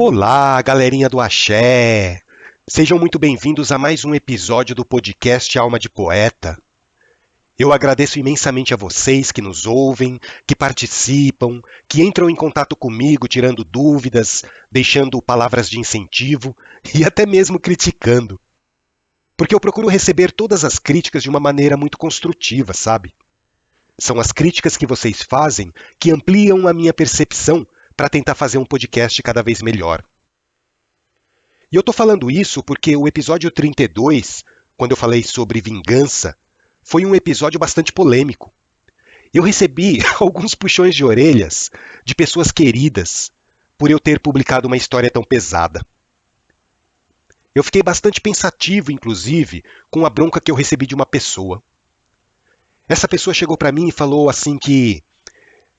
Olá, galerinha do Axé! Sejam muito bem-vindos a mais um episódio do podcast Alma de Poeta. Eu agradeço imensamente a vocês que nos ouvem, que participam, que entram em contato comigo, tirando dúvidas, deixando palavras de incentivo e até mesmo criticando. Porque eu procuro receber todas as críticas de uma maneira muito construtiva, sabe? São as críticas que vocês fazem que ampliam a minha percepção para tentar fazer um podcast cada vez melhor. E eu estou falando isso porque o episódio 32, quando eu falei sobre vingança, foi um episódio bastante polêmico. Eu recebi alguns puxões de orelhas de pessoas queridas por eu ter publicado uma história tão pesada. Eu fiquei bastante pensativo, inclusive, com a bronca que eu recebi de uma pessoa. Essa pessoa chegou para mim e falou assim que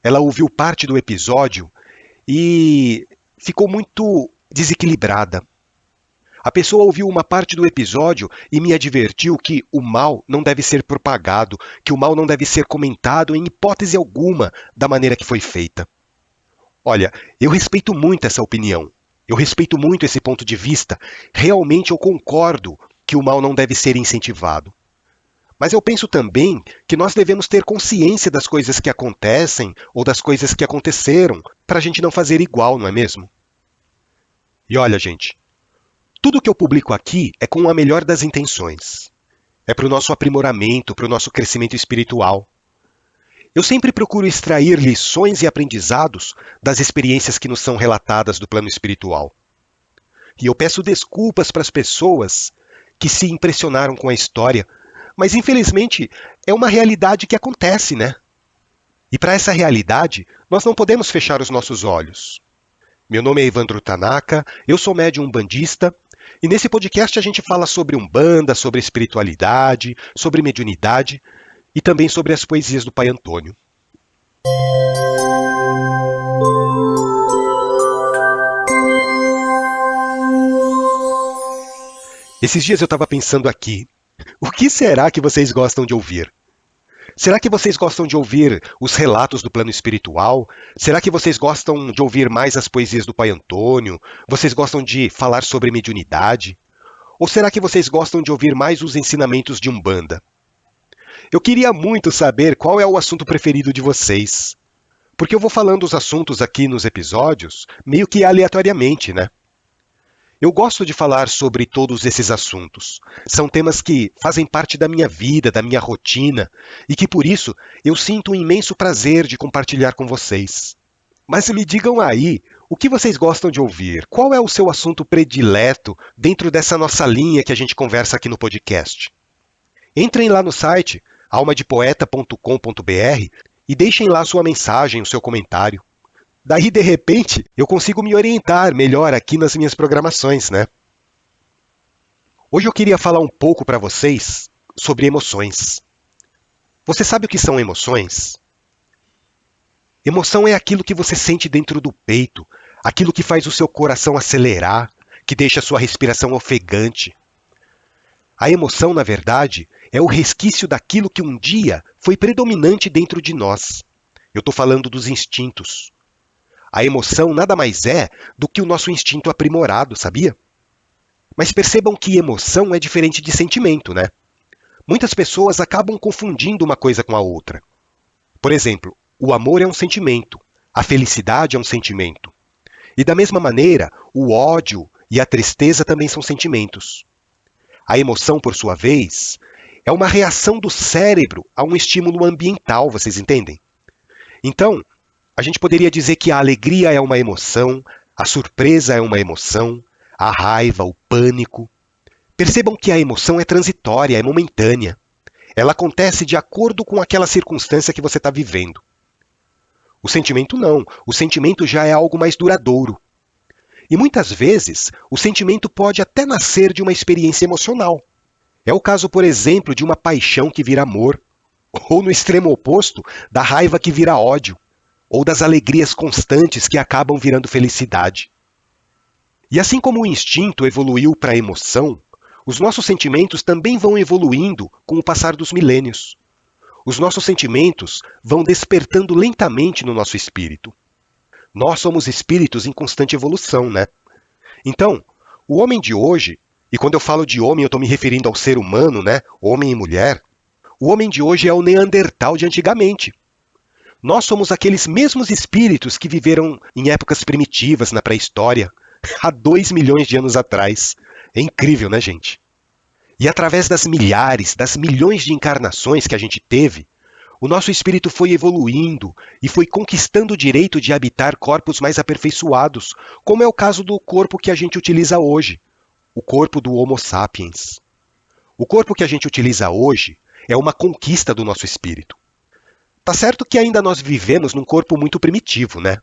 ela ouviu parte do episódio e ficou muito desequilibrada. A pessoa ouviu uma parte do episódio e me advertiu que o mal não deve ser propagado, que o mal não deve ser comentado em hipótese alguma da maneira que foi feita. Olha, eu respeito muito essa opinião, eu respeito muito esse ponto de vista, realmente eu concordo que o mal não deve ser incentivado. Mas eu penso também que nós devemos ter consciência das coisas que acontecem ou das coisas que aconteceram para a gente não fazer igual, não é mesmo? E olha, gente, tudo que eu publico aqui é com a melhor das intenções. É para o nosso aprimoramento, para o nosso crescimento espiritual. Eu sempre procuro extrair lições e aprendizados das experiências que nos são relatadas do plano espiritual. E eu peço desculpas para as pessoas que se impressionaram com a história, mas infelizmente é uma realidade que acontece, né? E para essa realidade, nós não podemos fechar os nossos olhos. Meu nome é Evandro Tanaka, eu sou médium umbandista, e nesse podcast a gente fala sobre Umbanda, sobre espiritualidade, sobre mediunidade e também sobre as poesias do Pai Antônio. Esses dias eu estava pensando aqui, o que será que vocês gostam de ouvir? Será que vocês gostam de ouvir os relatos do plano espiritual? Será que vocês gostam de ouvir mais as poesias do Pai Antônio? Vocês gostam de falar sobre mediunidade? Ou será que vocês gostam de ouvir mais os ensinamentos de Umbanda? Eu queria muito saber qual é o assunto preferido de vocês. Porque eu vou falando os assuntos aqui nos episódios meio que aleatoriamente, né? Eu gosto de falar sobre todos esses assuntos. São temas que fazem parte da minha vida, da minha rotina, e que por isso eu sinto um imenso prazer de compartilhar com vocês. Mas me digam aí, o que vocês gostam de ouvir? Qual é o seu assunto predileto dentro dessa nossa linha que a gente conversa aqui no podcast? Entrem lá no site almadepoeta.com.br e deixem lá sua mensagem, o seu comentário. Daí, de repente, eu consigo me orientar melhor aqui nas minhas programações, né? Hoje eu queria falar um pouco para vocês sobre emoções. Você sabe o que são emoções? Emoção é aquilo que você sente dentro do peito, aquilo que faz o seu coração acelerar, que deixa a sua respiração ofegante. A emoção, na verdade, é o resquício daquilo que um dia foi predominante dentro de nós. Eu estou falando dos instintos. A emoção nada mais é do que o nosso instinto aprimorado, sabia? Mas percebam que emoção é diferente de sentimento, né? Muitas pessoas acabam confundindo uma coisa com a outra. Por exemplo, o amor é um sentimento, a felicidade é um sentimento. E da mesma maneira, o ódio e a tristeza também são sentimentos. A emoção, por sua vez, é uma reação do cérebro a um estímulo ambiental, vocês entendem? Então, a gente poderia dizer que a alegria é uma emoção, a surpresa é uma emoção, a raiva, o pânico. Percebam que a emoção é transitória, é momentânea. Ela acontece de acordo com aquela circunstância que você está vivendo. O sentimento não. O sentimento já é algo mais duradouro. E muitas vezes, o sentimento pode até nascer de uma experiência emocional. É o caso, por exemplo, de uma paixão que vira amor, ou no extremo oposto, da raiva que vira ódio, ou das alegrias constantes que acabam virando felicidade. E assim como o instinto evoluiu para a emoção, os nossos sentimentos também vão evoluindo com o passar dos milênios. Os nossos sentimentos vão despertando lentamente no nosso espírito. Nós somos espíritos em constante evolução, né? Então, o homem de hoje, e quando eu falo de homem eu estou me referindo ao ser humano, né? Homem e mulher, o homem de hoje é o Neandertal de antigamente. Nós somos aqueles mesmos espíritos que viveram em épocas primitivas, na pré-história, há 2 milhões de anos atrás. É incrível, né, gente? E através das milhares, das milhões de encarnações que a gente teve, o nosso espírito foi evoluindo e foi conquistando o direito de habitar corpos mais aperfeiçoados, como é o caso do corpo que a gente utiliza hoje, o corpo do Homo sapiens. O corpo que a gente utiliza hoje é uma conquista do nosso espírito. Tá certo que ainda nós vivemos num corpo muito primitivo, né?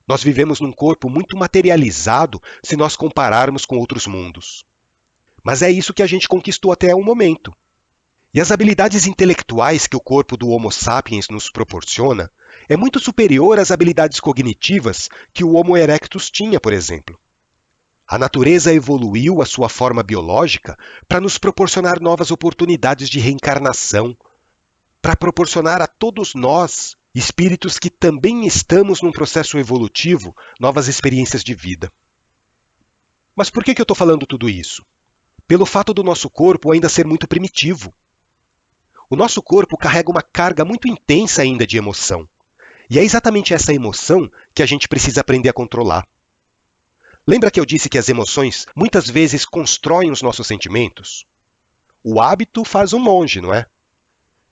Nós vivemos num corpo muito materializado se nós compararmos com outros mundos. Mas é isso que a gente conquistou até o momento. E as habilidades intelectuais que o corpo do Homo sapiens nos proporciona é muito superior às habilidades cognitivas que o Homo erectus tinha, por exemplo. A natureza evoluiu a sua forma biológica para nos proporcionar novas oportunidades de reencarnação, para proporcionar a todos nós, espíritos que também estamos num processo evolutivo, novas experiências de vida. Mas por que eu estou falando tudo isso? Pelo fato do nosso corpo ainda ser muito primitivo. O nosso corpo carrega uma carga muito intensa ainda de emoção. E é exatamente essa emoção que a gente precisa aprender a controlar. Lembra que eu disse que as emoções muitas vezes constroem os nossos sentimentos? O hábito faz um monge, não é?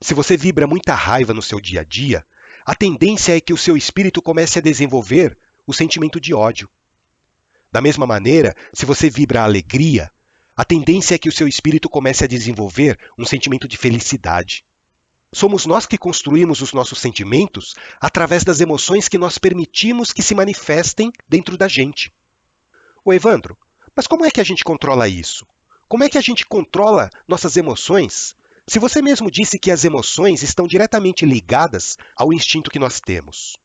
Se você vibra muita raiva no seu dia a dia, a tendência é que o seu espírito comece a desenvolver o sentimento de ódio. Da mesma maneira, se você vibra a alegria, a tendência é que o seu espírito comece a desenvolver um sentimento de felicidade. Somos nós que construímos os nossos sentimentos através das emoções que nós permitimos que se manifestem dentro da gente. Ô Evandro, mas como é que a gente controla isso? Como é que a gente controla nossas emoções? Se você mesmo disse que as emoções estão diretamente ligadas ao instinto que nós temos.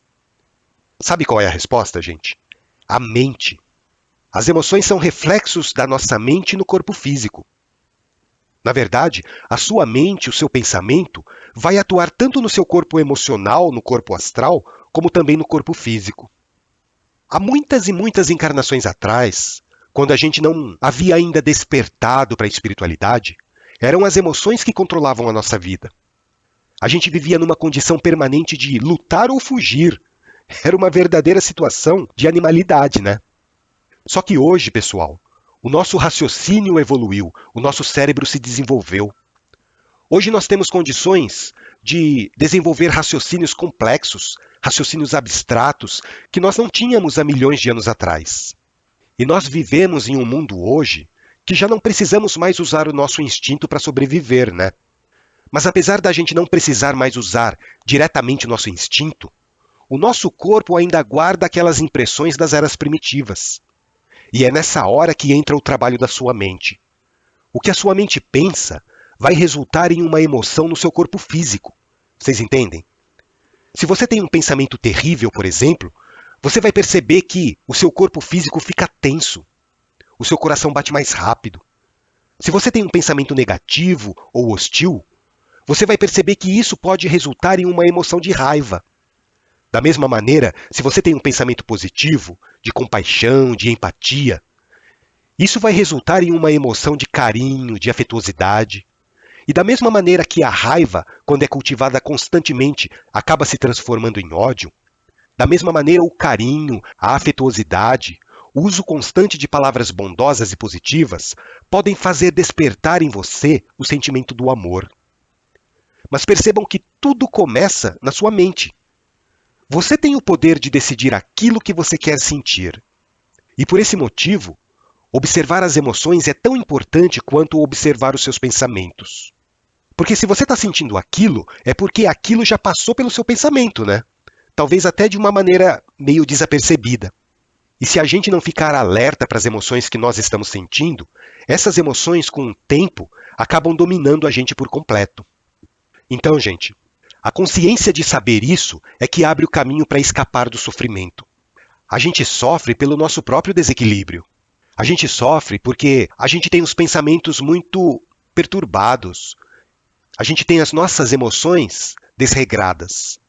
Sabe qual é a resposta, gente? A mente. As emoções são reflexos da nossa mente no corpo físico. Na verdade, a sua mente, o seu pensamento, vai atuar tanto no seu corpo emocional, no corpo astral, como também no corpo físico. Há muitas e muitas encarnações atrás, quando a gente não havia ainda despertado para a espiritualidade, eram as emoções que controlavam a nossa vida. A gente vivia numa condição permanente de lutar ou fugir. Era uma verdadeira situação de animalidade, né? Só que hoje, pessoal, o nosso raciocínio evoluiu, o nosso cérebro se desenvolveu. Hoje nós temos condições de desenvolver raciocínios complexos, raciocínios abstratos, que nós não tínhamos há milhões de anos atrás. E nós vivemos em um mundo hoje que já não precisamos mais usar o nosso instinto para sobreviver, né? Mas apesar da gente não precisar mais usar diretamente o nosso instinto, o nosso corpo ainda guarda aquelas impressões das eras primitivas. E é nessa hora que entra o trabalho da sua mente. O que a sua mente pensa vai resultar em uma emoção no seu corpo físico. Vocês entendem? Se você tem um pensamento terrível, por exemplo, você vai perceber que o seu corpo físico fica tenso. O seu coração bate mais rápido. Se você tem um pensamento negativo ou hostil, você vai perceber que isso pode resultar em uma emoção de raiva. Da mesma maneira, se você tem um pensamento positivo, de compaixão, de empatia, isso vai resultar em uma emoção de carinho, de afetuosidade. E da mesma maneira que a raiva, quando é cultivada constantemente, acaba se transformando em ódio, da mesma maneira o carinho, a afetuosidade, o uso constante de palavras bondosas e positivas podem fazer despertar em você o sentimento do amor. Mas percebam que tudo começa na sua mente. Você tem o poder de decidir aquilo que você quer sentir. E por esse motivo, observar as emoções é tão importante quanto observar os seus pensamentos. Porque se você está sentindo aquilo, é porque aquilo já passou pelo seu pensamento, né? Talvez até de uma maneira meio desapercebida. E se a gente não ficar alerta para as emoções que nós estamos sentindo, essas emoções, com o tempo, acabam dominando a gente por completo. Então, gente, a consciência de saber isso é que abre o caminho para escapar do sofrimento. A gente sofre pelo nosso próprio desequilíbrio. A gente sofre porque a gente tem os pensamentos muito perturbados. A gente tem as nossas emoções desregradas.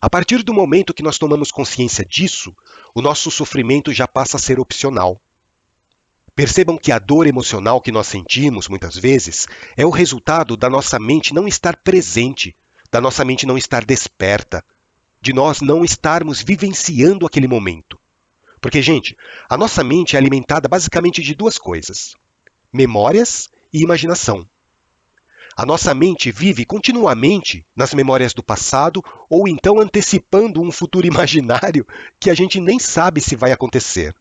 A partir do momento que nós tomamos consciência disso, o nosso sofrimento já passa a ser opcional. Percebam que a dor emocional que nós sentimos, muitas vezes, é o resultado da nossa mente não estar presente, da nossa mente não estar desperta, de nós não estarmos vivenciando aquele momento. Porque, gente, a nossa mente é alimentada basicamente de duas coisas: memórias e imaginação. A nossa mente vive continuamente nas memórias do passado ou então antecipando um futuro imaginário que a gente nem sabe se vai acontecer.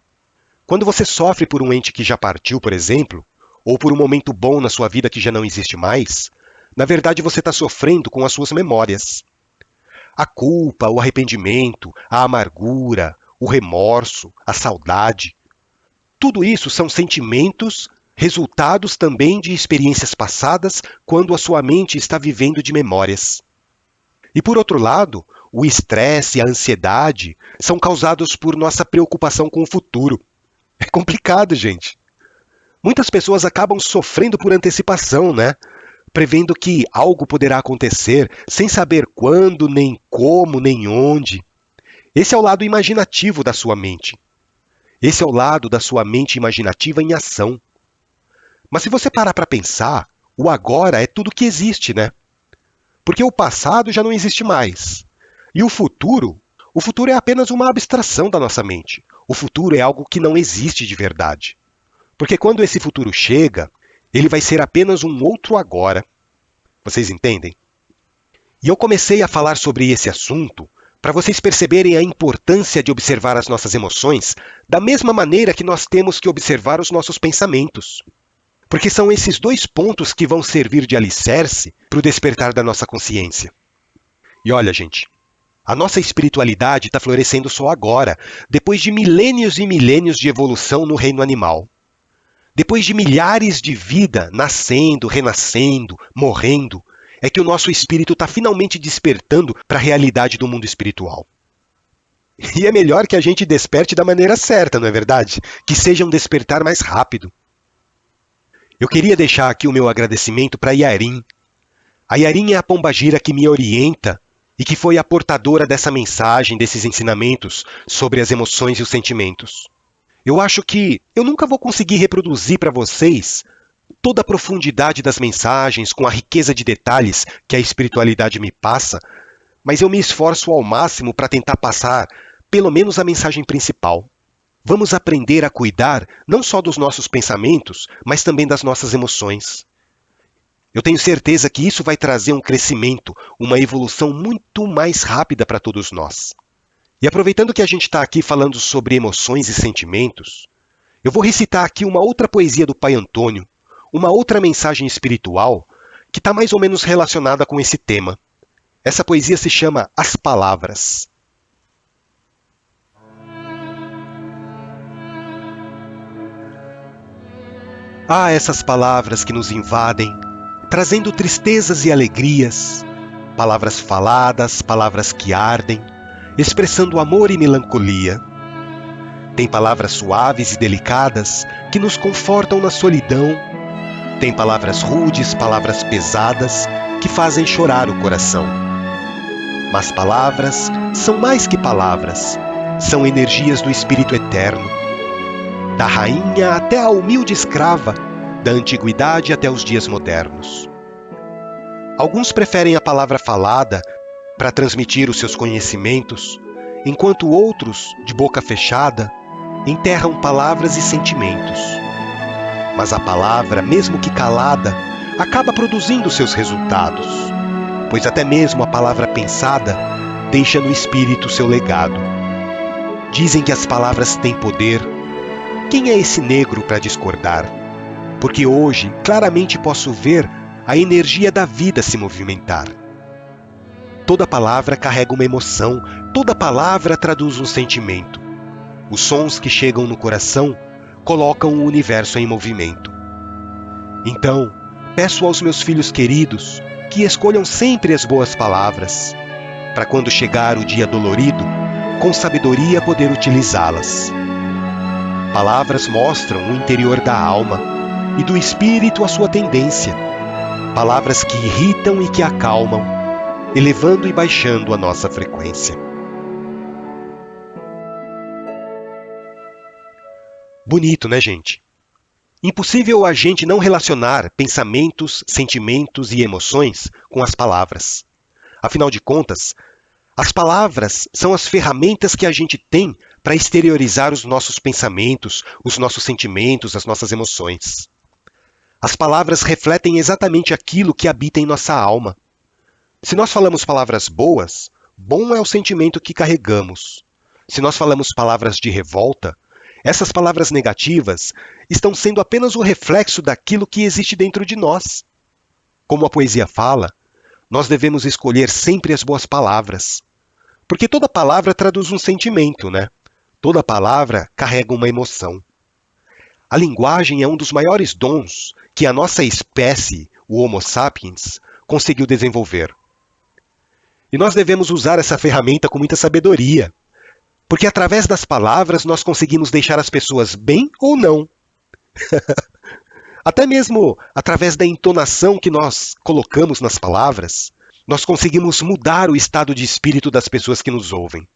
Quando você sofre por um ente que já partiu, por exemplo, ou por um momento bom na sua vida que já não existe mais, na verdade você está sofrendo com as suas memórias. A culpa, o arrependimento, a amargura, o remorso, a saudade, tudo isso são sentimentos resultados também de experiências passadas quando a sua mente está vivendo de memórias. E por outro lado, o estresse e a ansiedade são causados por nossa preocupação com o futuro. É complicado, gente. Muitas pessoas acabam sofrendo por antecipação, né? Prevendo que algo poderá acontecer sem saber quando, nem como, nem onde. Esse é o lado imaginativo da sua mente. Esse é o lado da sua mente imaginativa em ação. Mas se você parar para pensar, o agora é tudo que existe, né? Porque o passado já não existe mais. E o futuro é apenas uma abstração da nossa mente. O futuro é algo que não existe de verdade. Porque quando esse futuro chega, ele vai ser apenas um outro agora. Vocês entendem? E eu comecei a falar sobre esse assunto para vocês perceberem a importância de observar as nossas emoções da mesma maneira que nós temos que observar os nossos pensamentos. Porque são esses dois pontos que vão servir de alicerce para o despertar da nossa consciência. E olha, gente, a nossa espiritualidade está florescendo só agora, depois de milênios e milênios de evolução no reino animal. Depois de milhares de vidas nascendo, renascendo, morrendo, é que o nosso espírito está finalmente despertando para a realidade do mundo espiritual. E é melhor que a gente desperte da maneira certa, não é verdade? Que seja um despertar mais rápido. Eu queria deixar aqui o meu agradecimento para a Yarin. A Yarin é a pombagira que me orienta e que foi a portadora dessa mensagem, desses ensinamentos sobre as emoções e os sentimentos. Eu acho que eu nunca vou conseguir reproduzir para vocês toda a profundidade das mensagens, com a riqueza de detalhes que a espiritualidade me passa, mas eu me esforço ao máximo para tentar passar pelo menos a mensagem principal. Vamos aprender a cuidar não só dos nossos pensamentos, mas também das nossas emoções. Eu tenho certeza que isso vai trazer um crescimento, uma evolução muito mais rápida para todos nós. E aproveitando que a gente está aqui falando sobre emoções e sentimentos, eu vou recitar aqui uma outra poesia do Pai Antônio, uma outra mensagem espiritual que está mais ou menos relacionada com esse tema. Essa poesia se chama As Palavras. Ah, essas palavras que nos invadem, trazendo tristezas e alegrias, palavras faladas, palavras que ardem, expressando amor e melancolia. Tem palavras suaves e delicadas que nos confortam na solidão. Tem palavras rudes, palavras pesadas que fazem chorar o coração. Mas palavras são mais que palavras, são energias do Espírito Eterno. Da rainha até a humilde escrava, da antiguidade até os dias modernos. Alguns preferem a palavra falada para transmitir os seus conhecimentos, enquanto outros, de boca fechada, enterram palavras e sentimentos. Mas a palavra, mesmo que calada, acaba produzindo seus resultados, pois até mesmo a palavra pensada deixa no espírito seu legado. Dizem que as palavras têm poder. Quem é esse negro para discordar? Porque hoje claramente posso ver a energia da vida se movimentar. Toda palavra carrega uma emoção, toda palavra traduz um sentimento. Os sons que chegam no coração colocam o universo em movimento. Então, peço aos meus filhos queridos que escolham sempre as boas palavras, para quando chegar o dia dolorido, com sabedoria poder utilizá-las. Palavras mostram o interior da alma e do espírito a sua tendência. Palavras que irritam e que acalmam, elevando e baixando a nossa frequência. Bonito, né, gente? Impossível a gente não relacionar pensamentos, sentimentos e emoções com as palavras. Afinal de contas, as palavras são as ferramentas que a gente tem para exteriorizar os nossos pensamentos, os nossos sentimentos, as nossas emoções. As palavras refletem exatamente aquilo que habita em nossa alma. Se nós falamos palavras boas, bom é o sentimento que carregamos. Se nós falamos palavras de revolta, essas palavras negativas estão sendo apenas o reflexo daquilo que existe dentro de nós. Como a poesia fala, nós devemos escolher sempre as boas palavras. Porque toda palavra traduz um sentimento, né? Toda palavra carrega uma emoção. A linguagem é um dos maiores dons que a nossa espécie, o Homo sapiens, conseguiu desenvolver. E nós devemos usar essa ferramenta com muita sabedoria. Porque através das palavras nós conseguimos deixar as pessoas bem ou não. Até mesmo através da entonação que nós colocamos nas palavras, nós conseguimos mudar o estado de espírito das pessoas que nos ouvem.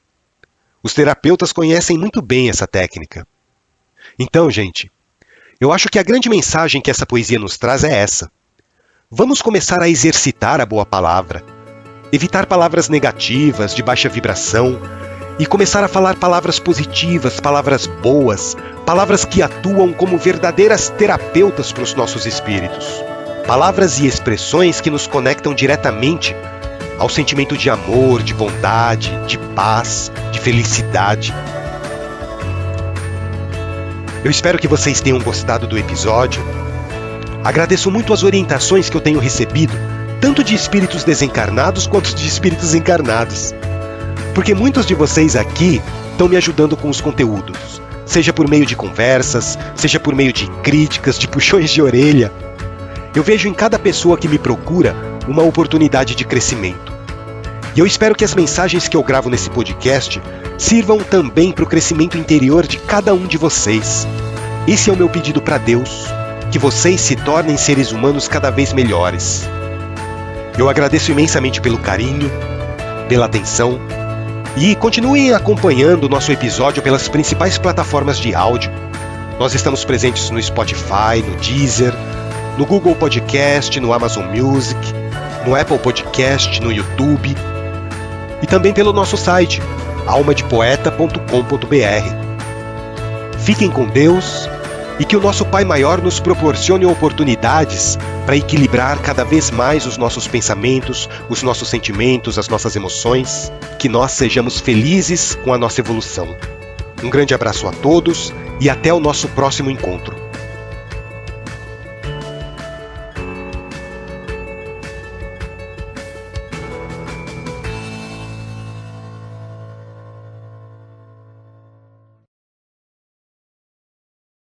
Os terapeutas conhecem muito bem essa técnica. Então, gente, eu acho que a grande mensagem que essa poesia nos traz é essa. Vamos começar a exercitar a boa palavra, evitar palavras negativas, de baixa vibração, e começar a falar palavras positivas, palavras boas, palavras que atuam como verdadeiras terapeutas para os nossos espíritos. Palavras e expressões que nos conectam diretamente ao sentimento de amor, de bondade, de paz, de felicidade. Eu espero que vocês tenham gostado do episódio. Agradeço muito as orientações que eu tenho recebido, tanto de espíritos desencarnados quanto de espíritos encarnados. Porque muitos de vocês aqui estão me ajudando com os conteúdos, seja por meio de conversas, seja por meio de críticas, de puxões de orelha. Eu vejo em cada pessoa que me procura uma oportunidade de crescimento. E eu espero que as mensagens que eu gravo nesse podcast sirvam também para o crescimento interior de cada um de vocês. Esse é o meu pedido para Deus, que vocês se tornem seres humanos cada vez melhores. Eu agradeço imensamente pelo carinho, pela atenção, e continuem acompanhando o nosso episódio pelas principais plataformas de áudio. Nós estamos presentes no Spotify, no Deezer, no Google Podcast, no Amazon Music, no Apple Podcast, no YouTube e também pelo nosso site, almadepoeta.com.br. Fiquem com Deus e que o nosso Pai Maior nos proporcione oportunidades para equilibrar cada vez mais os nossos pensamentos, os nossos sentimentos, as nossas emoções, que nós sejamos felizes com a nossa evolução. Um grande abraço a todos e até o nosso próximo encontro.